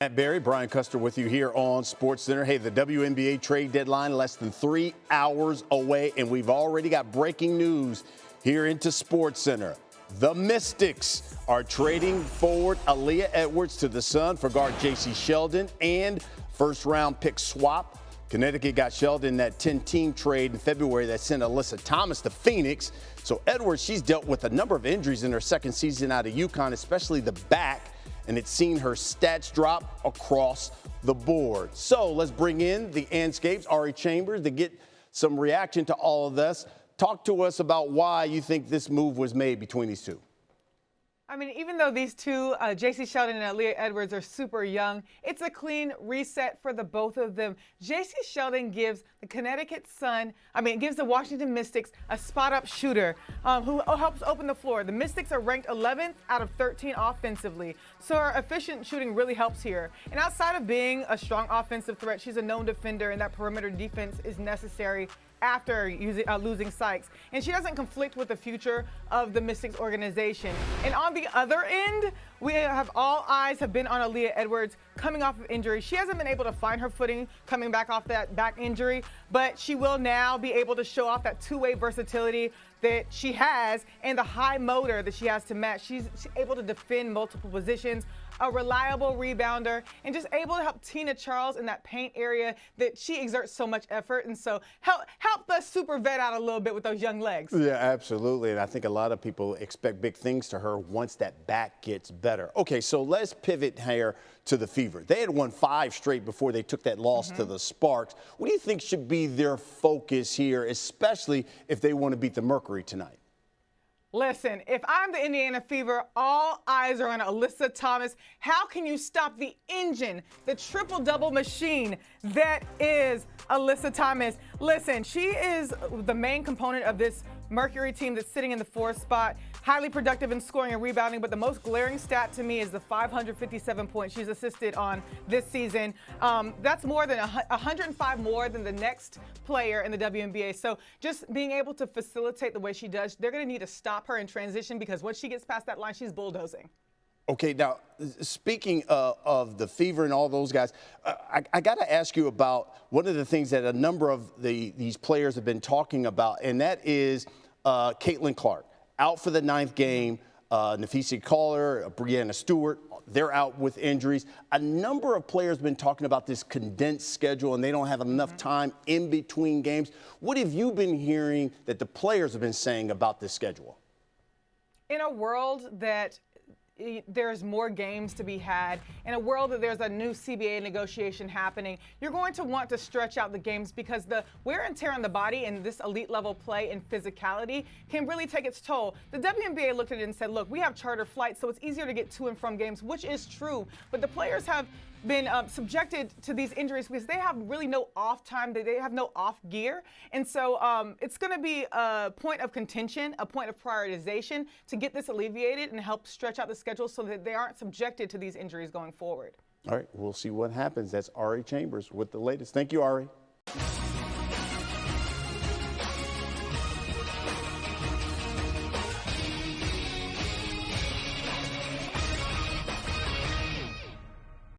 Matt Barry, Brian Custer with you here on SportsCenter. Hey, the WNBA trade deadline less than 3 hours away, and we've already got breaking news here into SportsCenter. The Mystics are trading forward Aaliyah Edwards to the Sun for guard Jacy Sheldon and first-round pick swap. Connecticut got Sheldon that 10-team trade in February that sent Alyssa Thomas to Phoenix. So Edwards, she's dealt with a number of injuries in her second season out of UConn, especially the back, and it's seen her stats drop across the board. So let's bring in the Anscapes, Ari Chambers, to get some reaction to all of this. Talk to us about why you think this move was made between these two. I mean, even though these two, Jacy Sheldon and Aaliyah Edwards, are super young, it's a clean reset for the both of them. Jacy Sheldon gives the Connecticut Sun, gives the Washington Mystics a spot-up shooter who helps open the floor. The Mystics are ranked 11th out of 13 offensively, so her efficient shooting really helps here. And outside of being a strong offensive threat, she's a known defender, and that perimeter defense is necessary after losing Sykes. And she doesn't conflict with the future of the Mystics organization. And on the other end, all eyes have been on Aaliyah Edwards coming off of injury. She hasn't been able to find her footing coming back off that back injury, but she will now be able to show off that two-way versatility that she has and the high motor that she has to match. She's able to defend multiple positions, a reliable rebounder, and just able to help Tina Charles in that paint area that she exerts so much effort. And so help the super vet out a little bit with those young legs. Yeah, absolutely. And I think a lot of people expect big things to her once that back gets better. Okay, so let's pivot here to the Fever. They had won 5 straight before they took that loss to the Sparks. What do you think should be their focus here, especially if they want to beat the Mercury tonight? Listen, if I'm the Indiana Fever, all eyes are on Alyssa Thomas. How can you stop the engine, the triple-double machine that is Alyssa Thomas? Listen, she is the main component of this Mercury team that's sitting in the 4th spot, highly productive in scoring and rebounding, but the most glaring stat to me is the 557 points she's assisted on this season. That's more than 105 more than the next player in the WNBA. So just being able to facilitate the way she does, they're going to need to stop her in transition because once she gets past that line, she's bulldozing. Okay, now, speaking of the Fever and all those guys, I got to ask you about one of the things that a number of these players have been talking about, and that is Caitlin Clark. Out for the 9th game, Nafisi Caller, Brianna Stewart, they're out with injuries. A number of players have been talking about this condensed schedule, and they don't have enough time in between games. What have you been hearing that the players have been saying about this schedule? In a world that there's more games to be had, in a world that there's a new CBA negotiation happening, you're going to want to stretch out the games because the wear and tear on the body and this elite level play and physicality can really take its toll. The WNBA looked at it and said, look, we have charter flights, so it's easier to get to and from games, which is true, but the players have been subjected to these injuries because they have really no off time, they have no off gear. And so it's going to be a point of contention, a point of prioritization to get this alleviated and help stretch out the schedule so that they aren't subjected to these injuries going forward. All right, we'll see what happens. That's Ari Chambers with the latest. Thank you, Ari.